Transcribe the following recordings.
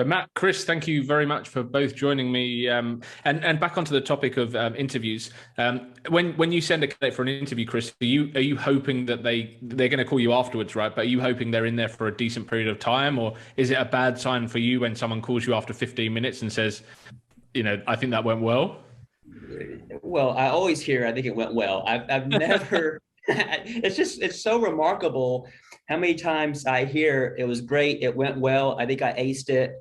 But Matt, Chris, thank you very much for both joining me. And back onto the topic of interviews. When you send a candidate for an interview, Chris, are you hoping that they're going to call you afterwards, right? But are you hoping they're in there for a decent period of time, or is it a bad sign for you when someone calls you after 15 minutes and says, I think that went well? Well, I always hear, I think it went well. I've never, it's so remarkable how many times I hear it was great, it went well, I think I aced it.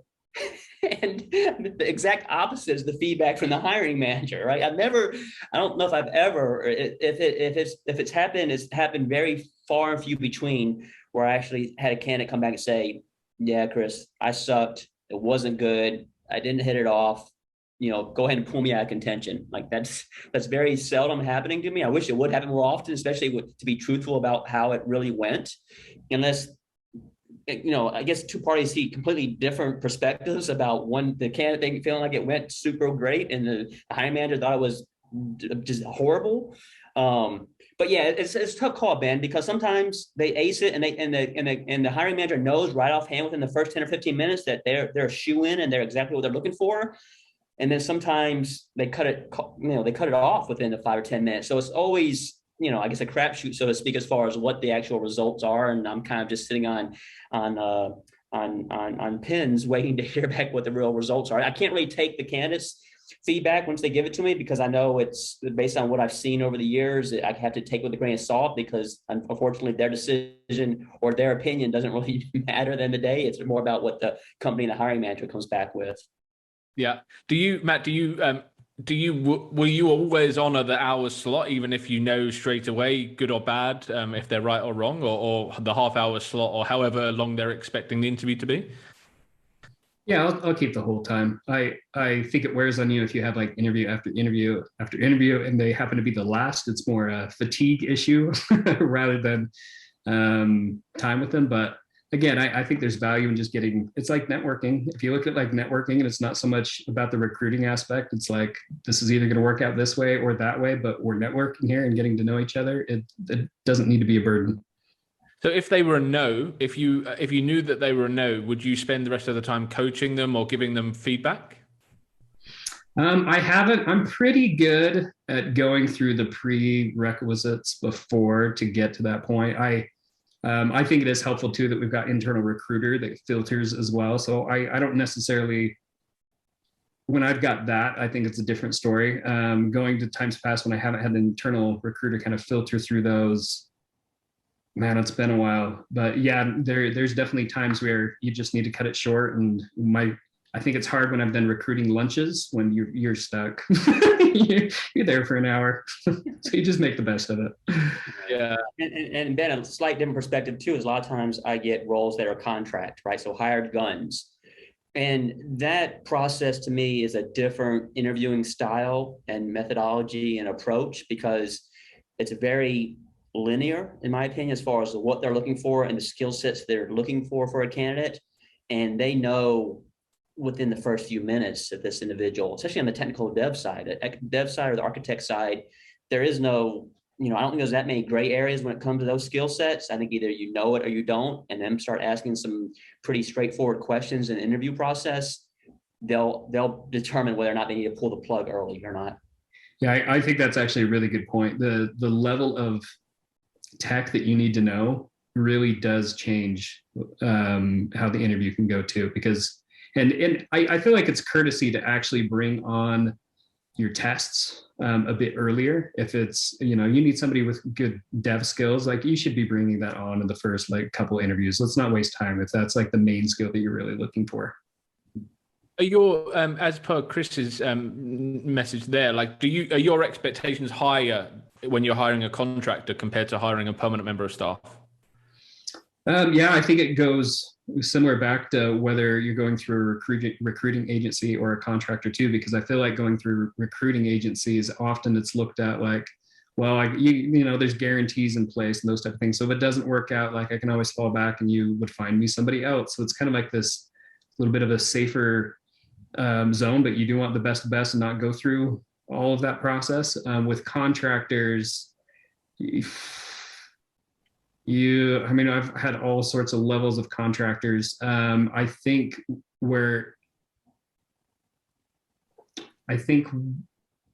And the exact opposite is the feedback from the hiring manager, right? I don't know if I've ever, if it's happened very far and few between where I actually had a candidate come back and say, yeah, Chris, I sucked. It wasn't good. I didn't hit it off. Go ahead and pull me out of contention. Like that's very seldom happening to me. I wish it would happen more often, especially to be truthful about how it really went. Unless, I guess two parties see completely different perspectives about the candidate feeling like it went super great and the hiring manager thought it was just horrible. But yeah, it's a tough call, Ben, because sometimes they ace it and the hiring manager knows right offhand within the first 10 or 15 minutes that they're a shoe in and they're exactly what they're looking for. And then sometimes they cut it off within the 5 or 10 minutes. So it's always, I guess a crapshoot, so to speak, as far as what the actual results are. And I'm kind of just sitting on pins waiting to hear back what the real results are. I can't really take the candidates' feedback once they give it to me because I know it's based on what I've seen over the years. I have to take with a grain of salt because unfortunately their decision or their opinion doesn't really matter at the end of the day. It's more about what the company and the hiring manager comes back with. Yeah. Matt, will you always honor the hour slot, even if you know straight away, good or bad, if they're right or wrong, or the half-hour slot, or however long they're expecting the interview to be? Yeah, I'll keep the whole time. I think it wears on you if you have like interview after interview after interview, and they happen to be the last. It's more a fatigue issue rather than time with them. But again, I think there's value in just it's like networking. If you look at like networking and it's not so much about the recruiting aspect, it's like, this is either going to work out this way or that way, but we're networking here and getting to know each other. It doesn't need to be a burden. So if they were a no, if you knew that they were a no, would you spend the rest of the time coaching them or giving them feedback? I haven't. I'm pretty good at going through the prerequisites before to get to that point. I think it is helpful too that we've got internal recruiter that filters as well. So I don't necessarily, when I've got that, I think it's a different story. Going to times past when I haven't had an internal recruiter kind of filter through those, man, it's been a while. But yeah, there's definitely times where you just need to cut it short. And I think it's hard when I've done recruiting lunches when you're stuck. You're there for an hour, so you just make the best of it. Yeah, and Ben, a slight different perspective too is a lot of times I get roles that are contract, right? So hired guns, and that process to me is a different interviewing style and methodology and approach because it's very linear, in my opinion, as far as what they're looking for and the skill sets they're looking for a candidate, and they know within the first few minutes of this individual, especially on the technical dev side or the architect side, there is no, I don't think there's that many gray areas when it comes to those skill sets. I think either you know it or you don't, and then start asking some pretty straightforward questions in the interview process. They'll determine whether or not they need to pull the plug early or not. Yeah, I think that's actually a really good point. The level of tech that you need to know really does change how the interview can go too, because and I feel like it's courtesy to actually bring on your tests a bit earlier. If it's, you need somebody with good dev skills, like you should be bringing that on in the first like couple interviews. Let's not waste time if that's like the main skill that you're really looking for. As per Chris's message there, like, are your expectations higher when you're hiring a contractor compared to hiring a permanent member of staff? Yeah, I think it goes similar back to whether you're going through a recruiting agency or a contractor too, because I feel like going through recruiting agencies, often it's looked at like, well, there's guarantees in place and those type of things. So if it doesn't work out, like I can always fall back and you would find me somebody else. So it's kind of like this little bit of a safer zone, but you do want the best and not go through all of that process. With contractors, I mean, I've had all sorts of levels of contractors. I think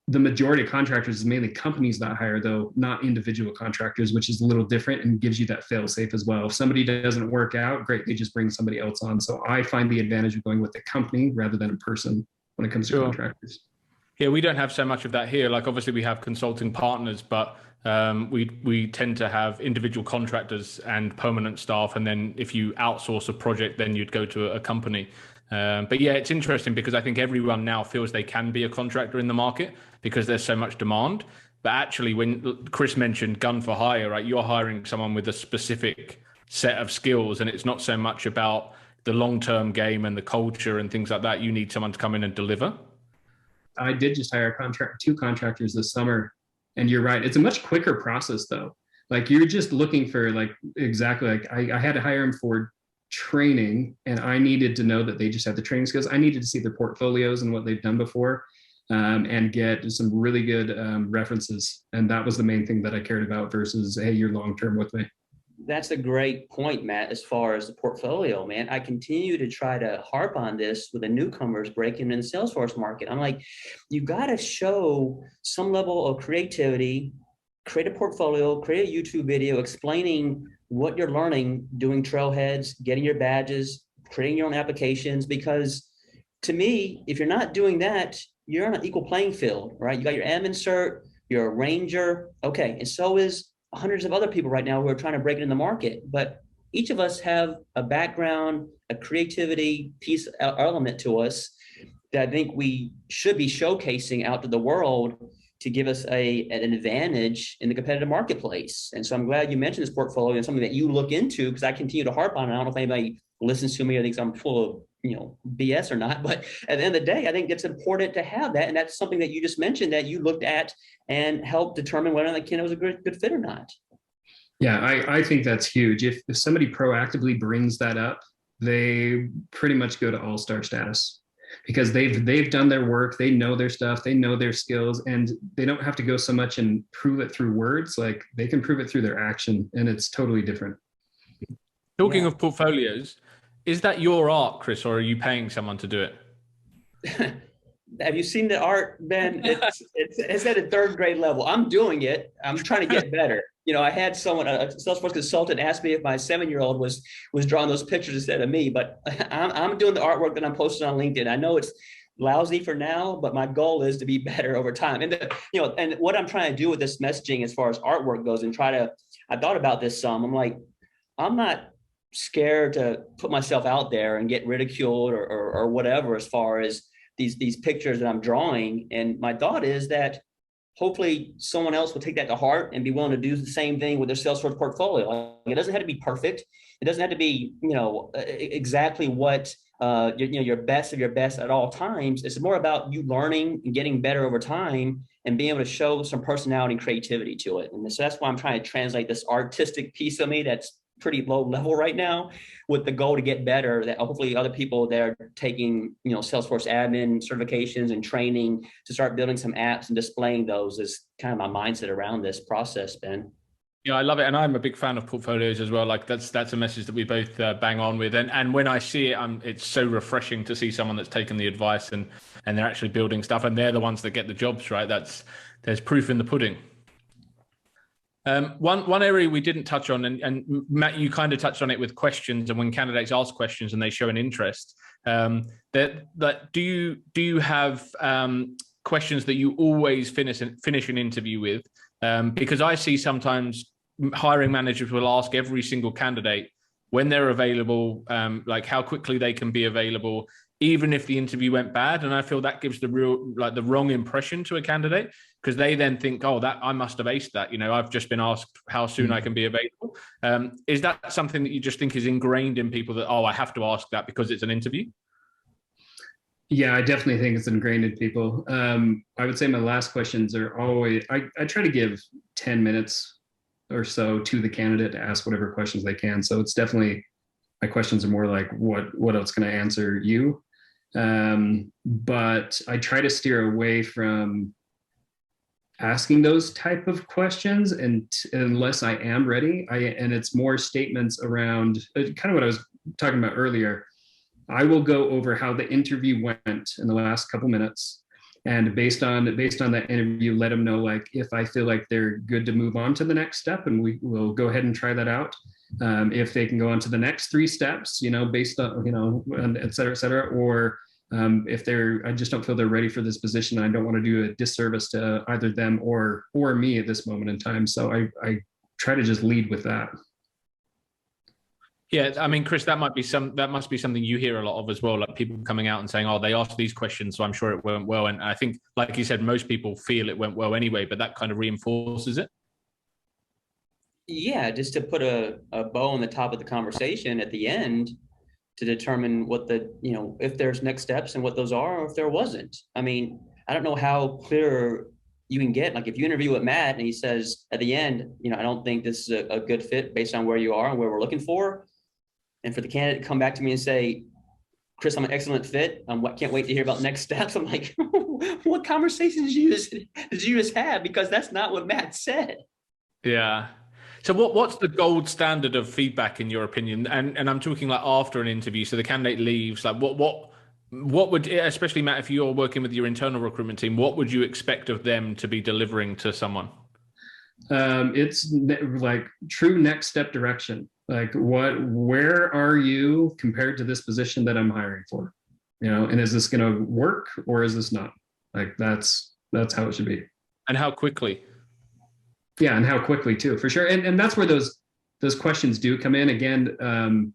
the majority of contractors is mainly companies that hire, though, not individual contractors, which is a little different and gives you that fail safe as well. If somebody doesn't work out, great, they just bring somebody else on. So I find the advantage of going with a company rather than a person when it comes to contractors. Yeah, we don't have so much of that here. Like, obviously we have consulting partners, but we tend to have individual contractors and permanent staff. And then if you outsource a project, then you'd go to a company. But yeah, it's interesting because I think everyone now feels they can be a contractor in the market because there's so much demand. But actually, when Chris mentioned gun for hire, right, you're hiring someone with a specific set of skills, and it's not so much about the long-term game and the culture and things like that. You need someone to come in and deliver. I did just hire two contractors this summer, and you're right. It's a much quicker process though. Like, you're just looking for, like, exactly, like I had to hire them for training, and I needed to know that they just have the training skills. I needed to see their portfolios and what they've done before, and get some really good references. And that was the main thing that I cared about versus, hey, you're long-term with me. That's a great point, Matt, as far as the portfolio, man. I continue to try to harp on this with the newcomers breaking in the Salesforce market. I'm like, you got to show some level of creativity, create a portfolio, create a YouTube video explaining what you're learning, doing trailheads, getting your badges, creating your own applications. Because to me, if you're not doing that, you're on an equal playing field, right? You got your admin cert, you're a ranger. Okay. And so is hundreds of other people right now who are trying to break it in the market. But each of us have a background, a creativity piece element to us that I think we should be showcasing out to the world to give us an advantage in the competitive marketplace. And so I'm glad you mentioned this portfolio and something that you look into, because I continue to harp on it. I don't know if anybody listens to me or thinks I'm full of BS or not, but at the end of the day, I think it's important to have that. And that's something that you just mentioned that you looked at and helped determine whether the candidate was a good fit or not. Yeah, I think that's huge. If somebody proactively brings that up, they pretty much go to all-star status, because they've done their work, they know their stuff, they know their skills, and they don't have to go so much and prove it through words. Like, they can prove it through their action, and it's totally different. Talking of portfolios, is that your art, Chris, or are you paying someone to do it? Have you seen the art, Ben? It's at a third grade level. I'm doing it. I'm trying to get better. I had someone, a Salesforce consultant, ask me if my 7-year-old was drawing those pictures instead of me, but I'm doing the artwork that I'm posting on LinkedIn. I know it's lousy for now, but my goal is to be better over time. And and what I'm trying to do with this messaging as far as artwork goes, and I thought about this some. I'm like, I'm not scared to put myself out there and get ridiculed or whatever as far as these pictures that I'm drawing. And my thought is that hopefully someone else will take that to heart and be willing to do the same thing with their Salesforce portfolio. It doesn't have to be perfect. It doesn't have to be, exactly what your best of your best at all times. It's more about you learning and getting better over time and being able to show some personality and creativity to it. And so that's why I'm trying to translate this artistic piece of me that's pretty low level right now, with the goal to get better, that hopefully other people that are taking, Salesforce admin certifications and training to start building some apps and displaying those is kind of my mindset around this process, Ben. Yeah, I love it. And I'm a big fan of portfolios as well. Like, that's a message that we both bang on with. And when I see it, it's so refreshing to see someone that's taken the advice and they're actually building stuff, and they're the ones that get the jobs, right? There's proof in the pudding. One area we didn't touch on, and Matt, you kind of touched on it with questions, and when candidates ask questions and they show an interest, that do you have questions that you always finish an interview with? Because I see sometimes hiring managers will ask every single candidate when they're available, like how quickly they can be available, even if the interview went bad. And I feel that gives the wrong impression to a candidate, because they then think, oh, that I must have aced that. I've just been asked how soon I can be available. Is that something that you just think is ingrained in people, that, oh, I have to ask that because it's an interview? Yeah, I definitely think it's ingrained in people. I would say my last questions are always, I try to give 10 minutes or so to the candidate to ask whatever questions they can. So it's definitely, my questions are more like, what else can I answer you? But I try to steer away from asking those type of questions, and unless I am ready, and it's more statements around kind of what I was talking about earlier. I will go over how the interview went in the last couple minutes, and based on that interview, let them know like if I feel like they're good to move on to the next step, and we will go ahead and try that out. If they can go on to the next 3 steps, based on and et cetera, or if I just don't feel they're ready for this position. I don't want to do a disservice to either them or me at this moment in time. So I try to just lead with that. Yeah, I mean, Chris, that must be something you hear a lot of as well, like people coming out and saying, "Oh, they asked these questions, so I'm sure it went well." And I think, like you said, most people feel it went well anyway, but that kind of reinforces it. Yeah, just to put a bow on the top of the conversation at the end to determine what if there's next steps and what those are, or if there wasn't. I mean, I don't know how clear you can get. Like if you interview with Matt and he says at the end, I don't think this is a good fit based on where you are and where we're looking for. And for the candidate to come back to me and say, Chris, I'm an excellent fit. Can't wait to hear about next steps. I'm like, what conversations did you just have? Because that's not what Matt said. Yeah. So what's the gold standard of feedback in your opinion? And I'm talking like after an interview, so the candidate leaves. Like what would, especially Matt, if you're working with your internal recruitment team, what would you expect of them to be delivering to someone? It's like true next step direction. Like where are you compared to this position that I'm hiring for? And is this going to work or is this not? Like that's how it should be. And how quickly? Yeah, and how quickly too, for sure. And that's where those questions do come in again.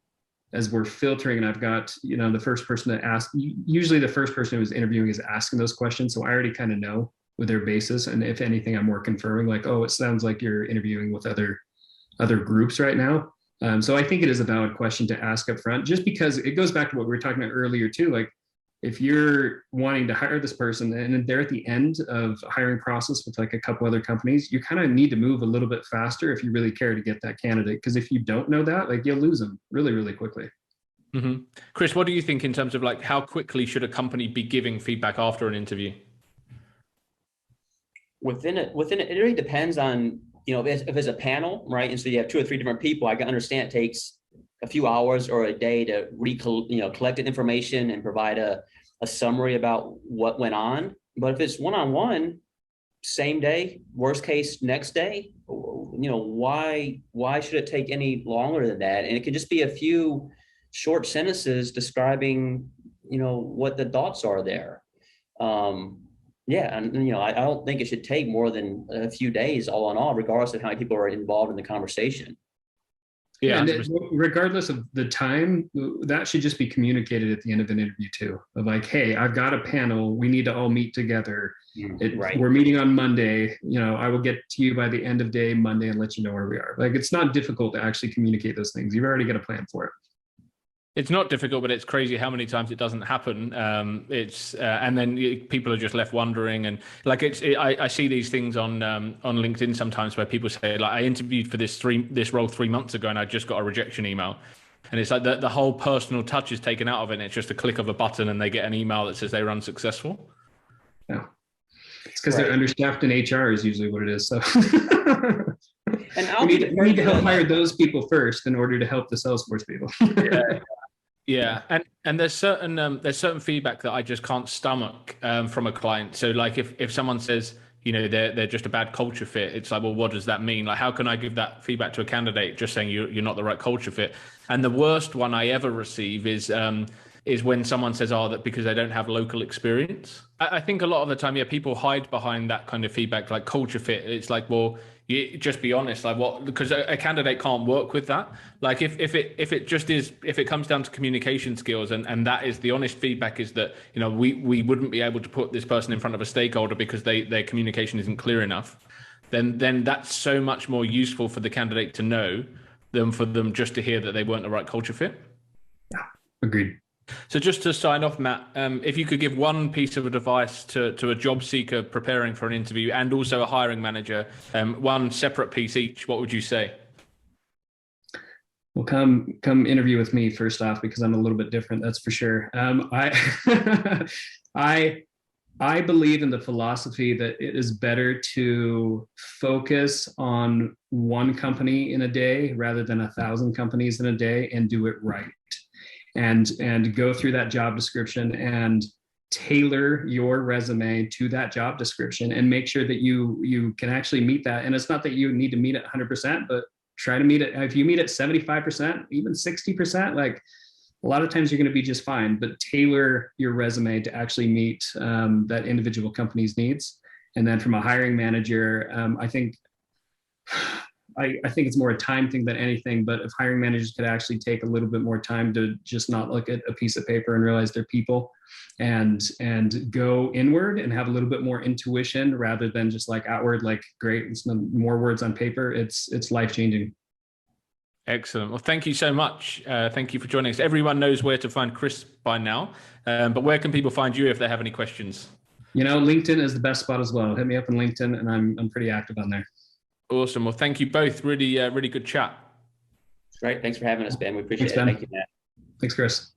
As we're filtering, and I've got the first person that asked. Usually, the first person who's interviewing is asking those questions, so I already kind of know with their basis. And if anything, I'm more confirming, like, oh, it sounds like you're interviewing with other groups right now. So I think it is a valid question to ask up front, just because it goes back to what we were talking about earlier too. Like if you're wanting to hire this person and they're at the end of a hiring process with like a couple other companies, you kind of need to move a little bit faster if you really care to get that candidate. Because if you don't know that, like you'll lose them really, really quickly. Mm-hmm. Chris, what do you think in terms of like how quickly should a company be giving feedback after an interview? Within it really depends on, if it's a panel, right? And so you have 2 or 3 different people, I can understand it takes a few hours or a day to collect the information and provide a summary about what went on. But if it's one-on-one, same day, worst case next day, why should it take any longer than that? And it could just be a few short sentences describing, what the thoughts are there. Yeah, and I don't think it should take more than a few days, all in all, regardless of how many people are involved in the conversation. Yeah, and regardless of the time, that should just be communicated at the end of an interview too. Of like, hey, I've got a panel. We need to all meet together. Right. We're meeting on Monday. I will get to you by the end of day Monday and let you know where we are. Like, it's not difficult to actually communicate those things. You've already got a plan for it. It's not difficult, but it's crazy how many times it doesn't happen. And then people are just left wondering. And like I see these things on LinkedIn sometimes where people say, like, I interviewed for this role 3 months ago and I just got a rejection email. And it's like the whole personal touch is taken out of it. And it's just a click of a button and they get an email that says they were unsuccessful. Yeah, it's because they're understaffed in HR is usually what it is. So. And we need to help hire those people first in order to help the Salesforce people. Yeah, and there's certain feedback that I just can't stomach from a client. So like if someone says, they're just a bad culture fit, it's like, well, what does that mean? Like, how can I give that feedback to a candidate just saying you're not the right culture fit? And the worst one I ever receive is when someone says, oh, that because they don't have local experience. I think a lot of the time, people hide behind that kind of feedback, like culture fit. It's like, well, you just be honest, like what, because a candidate can't work with that. Like if it comes down to communication skills and that is the honest feedback is that, we wouldn't be able to put this person in front of a stakeholder because their communication isn't clear enough, then that's so much more useful for the candidate to know than for them just to hear that they weren't the right culture fit. Yeah, agreed. So just to sign off, Matt, if you could give one piece of advice to a job seeker preparing for an interview and also a hiring manager, one separate piece each, what would you say? Well, come interview with me first off, because I'm a little bit different, that's for sure. I believe in the philosophy that it is better to focus on one company in a day rather than 1,000 companies in a day, and do it right. And go through that job description and tailor your resume to that job description, and make sure that you can actually meet that. And it's not that you need to meet it 100%, but try to meet it. If you meet it 75%, even 60%, like, a lot of times you're going to be just fine. But tailor your resume to actually meet that individual company's needs. And then from a hiring manager, I think it's more a time thing than anything. But if hiring managers could actually take a little bit more time to just not look at a piece of paper and realize they're people, and go inward and have a little bit more intuition rather than just like outward, like, great, more words on paper, it's life-changing. Excellent. Well, thank you so much. Thank you for joining us. Everyone knows where to find Chris by now, but where can people find you if they have any questions? LinkedIn is the best spot as well. Hit me up on LinkedIn, and I'm pretty active on there. Awesome. Well, thank you both. Really good chat. Great. Thanks for having us, Ben. We appreciate it. Ben. Thank you, Matt. Thanks, Chris.